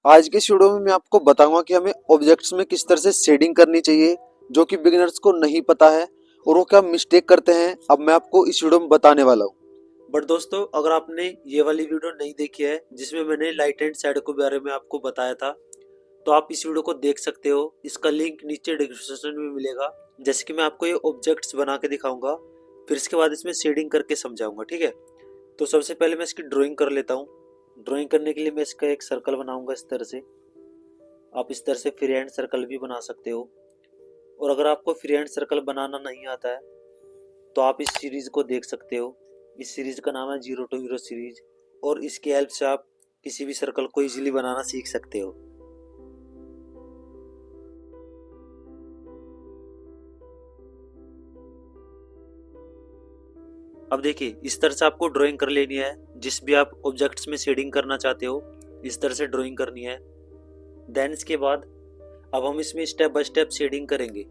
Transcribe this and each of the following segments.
आज के इस वीडियो में मैं आपको बताऊंगा कि हमें ऑब्जेक्ट्स में किस तरह से शेडिंग करनी चाहिए जो कि बिगिनर्स को नहीं पता है और वो क्या मिस्टेक करते हैं। अब मैं आपको इस वीडियो में बताने वाला हूँ। बट दोस्तों, अगर आपने ये वाली वीडियो नहीं देखी है जिसमें मैंने लाइट एंड शैडो के बारे में आपको बताया था, तो आप इस वीडियो को देख सकते हो। इसका लिंक नीचे डिस्क्रिप्शन में मिलेगा। जैसे कि मैं आपको ये ऑब्जेक्ट्स बना के दिखाऊंगा, फिर इसके बाद इसमें शेडिंग करके समझाऊंगा, ठीक है। तो सबसे पहले मैं इसकी ड्राइंग कर लेता हूँ। ड्राइंग करने के लिए मैं इसका एक सर्कल बनाऊंगा इस तरह से। आप इस तरह से फ्री हैंड सर्कल भी बना सकते हो। और अगर आपको फ्री हैंड सर्कल बनाना नहीं आता है तो आप इस सीरीज को देख सकते हो। इस सीरीज का नाम है जीरो टू हीरो सीरीज, और इसकी हेल्प से आप किसी भी सर्कल को इजीली बनाना सीख सकते हो। अब देखिए, इस तरह से आपको ड्राइंग कर लेनी है। जिस भी आप ऑब्जेक्ट्स में शेडिंग करना चाहते हो, इस तरह से ड्राइंग करनी है। देन इसके बाद अब हम इसमें स्टेप बाय स्टेप शेडिंग करेंगे।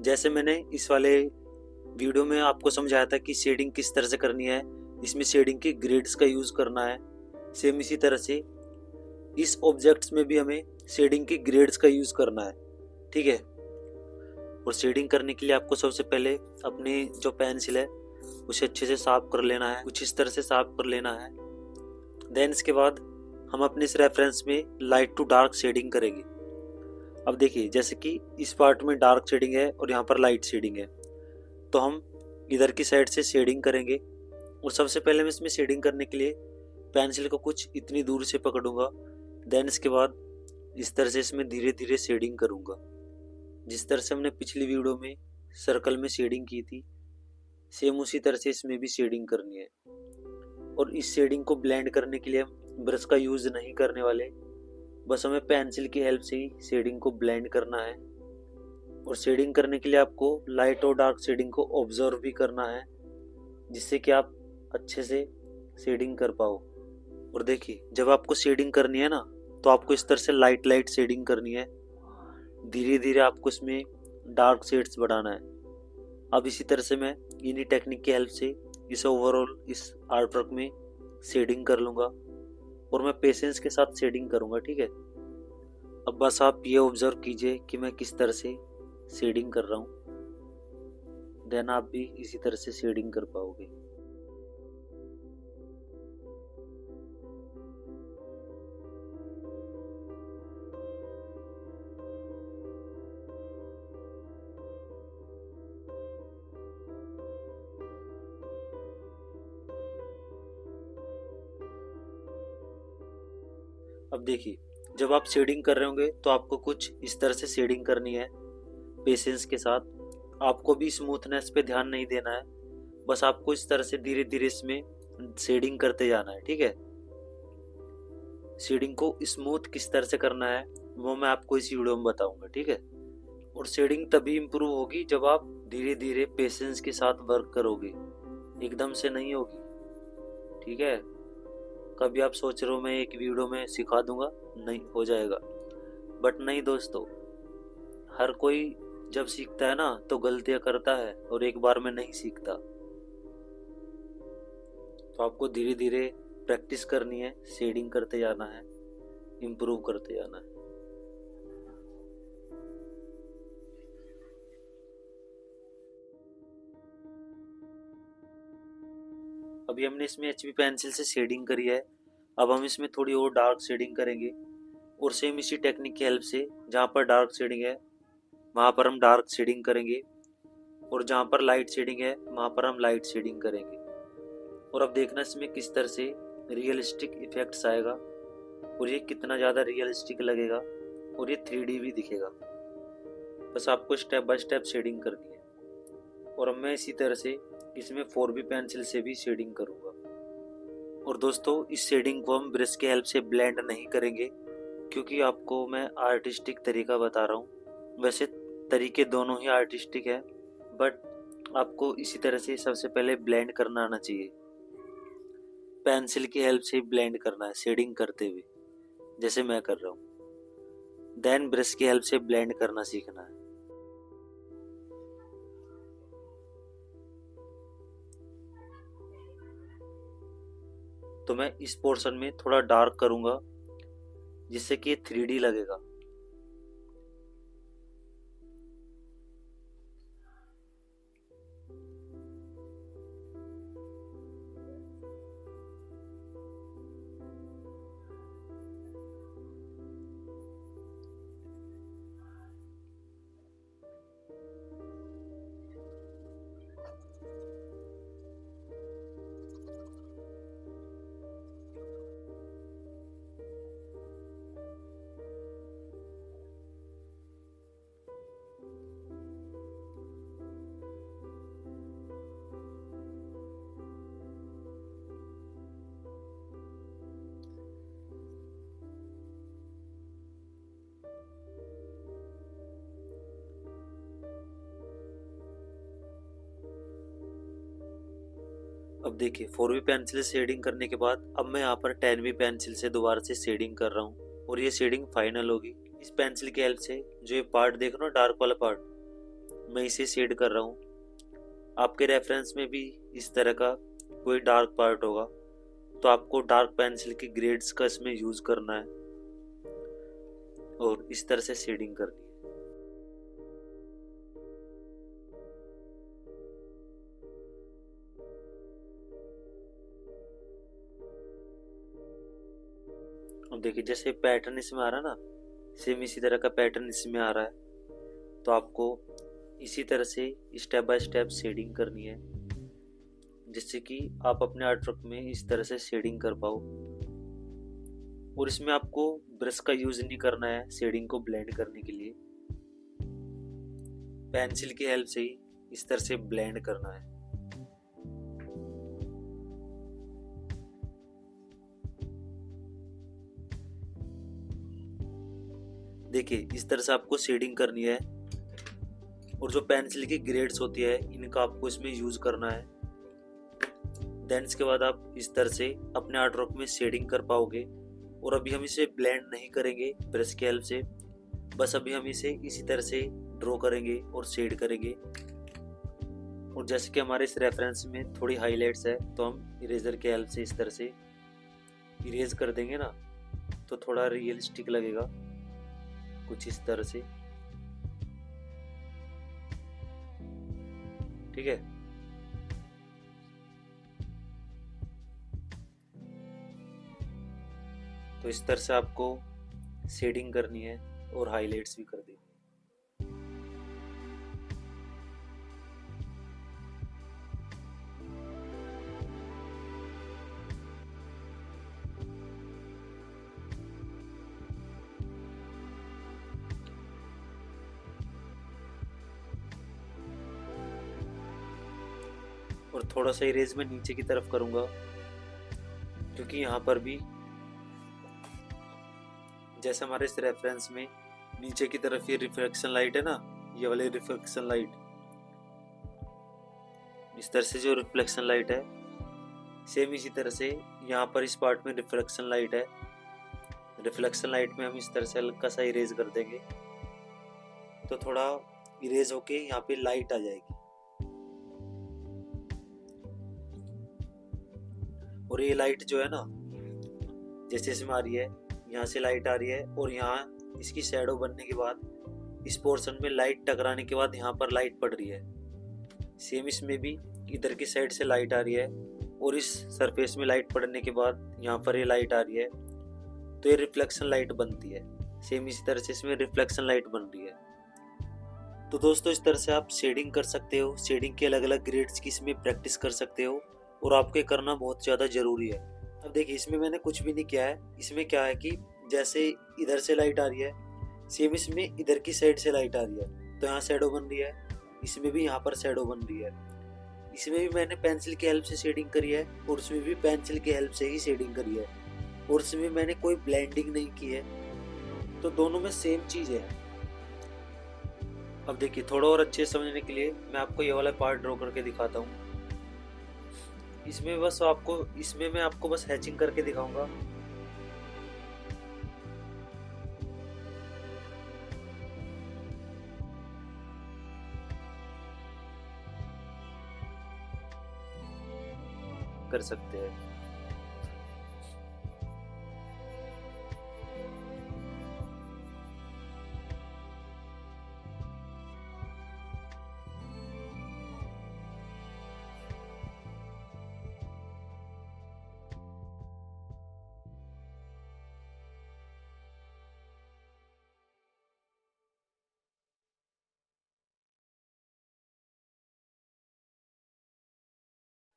जैसे मैंने इस वाले वीडियो में आपको समझाया था कि शेडिंग किस तरह से करनी है, इसमें शेडिंग की ग्रेड्स का यूज करना है। सेम इसी तरह से इस ऑब्जेक्ट्स में भी हमें शेडिंग की ग्रेड्स का यूज करना है, ठीक है। और शेडिंग करने के लिए आपको सबसे पहले अपनी जो पेंसिल है उसे अच्छे से साफ कर लेना है, कुछ इस तरह से साफ कर लेना है। देन इसके बाद हम अपने इस रेफरेंस में लाइट टू डार्क शेडिंग करेंगे। अब देखिए, जैसे कि इस पार्ट में डार्क शेडिंग है और यहाँ पर लाइट शेडिंग है, तो हम इधर की साइड से शेडिंग करेंगे। और सबसे पहले मैं इसमें शेडिंग करने के लिए पेंसिल को कुछ इतनी दूर से पकड़ूंगा। देन इसके बाद इस तरह से इसमें धीरे धीरे शेडिंग करूंगा। जिस तरह से हमने पिछली वीडियो में सर्कल में शेडिंग की थी, सेम उसी तरह से इसमें भी शेडिंग करनी है। और इस शेडिंग को ब्लेंड करने के लिए हम ब्रश का यूज नहीं करने वाले, बस हमें पेंसिल की हेल्प से ही शेडिंग को ब्लेंड करना है। और शेडिंग करने के लिए आपको लाइट और डार्क शेडिंग को ऑब्जर्व भी करना है, जिससे कि आप अच्छे से शेडिंग कर पाओ। और देखिए, जब आपको शेडिंग करनी है ना, तो आपको इस तरह से लाइट लाइट शेडिंग करनी है। धीरे धीरे आपको इसमें डार्क शेड्स बढ़ाना है। अब इसी तरह से मैं इन्हीं टेक्निक की हेल्प से इस ओवरऑल इस आर्ट वर्क में शेडिंग कर लूँगा। और मैं पेशेंस के साथ शेडिंग करूँगा, ठीक है। अब बस आप ये ऑब्जर्व कीजिए कि मैं किस तरह से शेडिंग कर रहा हूँ। देन आप भी इसी तरह से शेडिंग कर पाओगे। अब देखिए, जब आप शेडिंग कर रहे होंगे तो आपको कुछ इस तरह से शेडिंग करनी है, पेशेंस के साथ। आपको भी स्मूथनेस पे ध्यान नहीं देना है, बस आपको इस तरह से धीरे धीरे इसमें शेडिंग करते जाना है, ठीक है। शेडिंग को स्मूथ किस तरह से करना है वो मैं आपको इस वीडियो में बताऊंगा, ठीक है। और शेडिंग तभी इम्प्रूव होगी जब आप धीरे धीरे पेशेंस के साथ वर्क करोगे, एकदम से नहीं होगी, ठीक है। कभी आप सोच रहे हो मैं एक वीडियो में सिखा दूंगा, नहीं हो जाएगा। बट नहीं दोस्तों, हर कोई जब सीखता है ना तो गलतियां करता है और एक बार में नहीं सीखता। तो आपको धीरे धीरे प्रैक्टिस करनी है, शेडिंग करते जाना है, इम्प्रूव करते जाना है। अभी हमने इसमें एचबी पेंसिल से शेडिंग करी है। अब हम इसमें थोड़ी और डार्क शेडिंग करेंगे। और सेम इसी टेक्निक की हेल्प से जहाँ पर डार्क शेडिंग है वहाँ पर हम डार्क शेडिंग करेंगे, और जहाँ पर लाइट शेडिंग है वहाँ पर हम लाइट शेडिंग करेंगे। और अब देखना इसमें किस तरह से रियलिस्टिक इफेक्ट्स आएगा, और ये कितना ज़्यादा रियलिस्टिक लगेगा, और ये 3D भी दिखेगा। बस आपको स्टेप बाय स्टेप शेडिंग करनी है। और अब मैं इसी तरह से इसमें 4B पेंसिल से भी शेडिंग करूँगा। और दोस्तों, इस शेडिंग को हम ब्रश के हेल्प से ब्लेंड नहीं करेंगे, क्योंकि आपको मैं आर्टिस्टिक तरीका बता रहा हूँ। वैसे तरीके दोनों ही आर्टिस्टिक है, बट आपको इसी तरह से सबसे पहले ब्लेंड करना आना चाहिए। पेंसिल की हेल्प से ब्लेंड करना है शेडिंग करते हुए, जैसे मैं कर रहा हूँ। देन ब्रश की हेल्प से ब्लेंड करना सीखना है। तो मैं इस पोर्शन में थोड़ा डार्क करूँगा, जिससे कि ये 3D लगेगा। अब देखिए 4B पेंसिल से शेडिंग करने के बाद अब मैं यहाँ पर 10B पेंसिल से दोबारा से शेडिंग कर रहा हूँ और ये शेडिंग फाइनल होगी। इस पेंसिल की हेल्प से जो ये पार्ट देख रहे हो डार्क वाला पार्ट, मैं इसे शेड कर रहा हूँ। आपके रेफरेंस में भी इस तरह का कोई डार्क पार्ट होगा तो आपको डार्क पेंसिल की ग्रेड्स का इसमें यूज करना है और इस तरह से शेडिंग करनी है। अब देखिए जैसे पैटर्न इसमें आ रहा है ना, सेम इसी तरह का पैटर्न इसमें आ रहा है। तो आपको इसी तरह से स्टेप बाय स्टेप शेडिंग करनी है जिससे कि आप अपने आर्टवर्क में इस तरह से शेडिंग कर पाओ। और इसमें आपको ब्रश का यूज नहीं करना है शेडिंग को ब्लेंड करने के लिए, पेंसिल की हेल्प से ही इस तरह से ब्लेंड करना है। देखिए इस तरह से आपको शेडिंग करनी है और जो पेंसिल की ग्रेड्स होती है इनका आपको इसमें यूज करना है। देन इसके बाद आप इस तरह से अपने आर्टवर्क में शेडिंग कर पाओगे। और अभी हम इसे ब्लेंड नहीं करेंगे ब्रश की हेल्प से, बस अभी हम इसे इसी तरह से ड्रॉ करेंगे और शेड करेंगे। और जैसे कि हमारे इस रेफरेंस में थोड़ी हाईलाइट्स है तो हम इरेजर की हेल्प से इस तरह से इरेज कर देंगे ना, तो थोड़ा रियलिस्टिक लगेगा कुछ इस तरह से। ठीक है, तो इस तरह से आपको शेडिंग करनी है और हाईलाइट्स भी कर देनी है। और थोड़ा सा इरेज में नीचे की तरफ करूंगा क्योंकि यहाँ पर भी जैसे हमारे इस रेफरेंस में नीचे की तरफ ये रिफ्लेक्शन लाइट है ना, ये वाली रिफ्लेक्शन लाइट, इस तरह से जो रिफ्लेक्शन लाइट है सेम इसी तरह से यहाँ पर इस पार्ट में रिफ्लेक्शन लाइट है। रिफ्लेक्शन लाइट में हम इस तरह से हल्का सा इरेज कर देंगे तो थोड़ा इरेज होके यहाँ पे लाइट आ जाएगी। और ये लाइट जो है ना जैसे इसमें आ रही है, यहाँ से लाइट आ रही है और यहाँ इसकी शैडो बनने के बाद इस पोर्शन में लाइट टकराने के बाद यहाँ पर लाइट पड़ रही है। सेम इसमें भी इधर की साइड से लाइट आ रही है और इस सरफेस में लाइट पड़ने के बाद यहाँ पर ये लाइट आ रही है तो ये रिफ्लेक्शन लाइट बनती है। सेम इसी तरह से इसमें रिफ्लेक्शन लाइट बन रही है। तो दोस्तों इस तरह से आप शेडिंग कर सकते हो, शेडिंग के अलग अलग ग्रेड्स की इसमें प्रैक्टिस कर सकते हो और आपके करना बहुत ज़्यादा ज़रूरी है। अब देखिए इसमें मैंने कुछ भी नहीं किया है, इसमें क्या है कि जैसे इधर से लाइट आ रही है सेम इसमें इधर की साइड से लाइट आ रही है तो यहाँ शैडो बन रही है, इसमें भी यहाँ पर शैडो बन रही है। इसमें भी मैंने पेंसिल की हेल्प से शेडिंग करी है और उसमें भी पेंसिल की हेल्प से ही शेडिंग करी है और उसमें मैंने कोई ब्लेंडिंग नहीं की है, तो दोनों में सेम चीज़ है। अब देखिए थोड़ा और अच्छे समझने के लिए मैं आपको ये वाला पार्ट ड्रॉ करके दिखाता हूँ। इसमें मैं आपको बस हैचिंग करके दिखाऊंगा। कर सकते हैं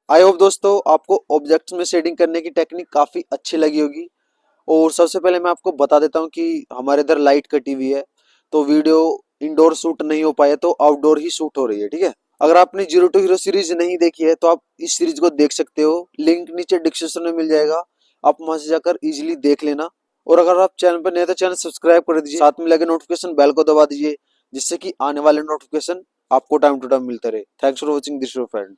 आई होप दोस्तों आपको ऑब्जेक्ट्स में शेडिंग करने की टेक्निक काफ़ी अच्छी लगी होगी। और सबसे पहले मैं आपको बता देता हूँ कि हमारे इधर लाइट कटी हुई है, तो वीडियो इंडोर शूट नहीं हो पाया, तो आउटडोर ही शूट हो रही है, ठीक है। अगर आपने जीरो टू हीरो सीरीज नहीं देखी है तो आप इस सीरीज को देख सकते हो, लिंक नीचे डिस्क्रिप्शन में मिल जाएगा, आप वहां से जाकर इजीली देख लेना। और अगर आप चैनल पर नए तो चैनल सब्सक्राइब कर दीजिए, साथ में लगे नोटिफिकेशन बेल को दबा दीजिए, जिससे कि आने वाले नोटिफिकेशन आपको टाइम टू टाइम मिलते रहे। Thanks for watching this friend.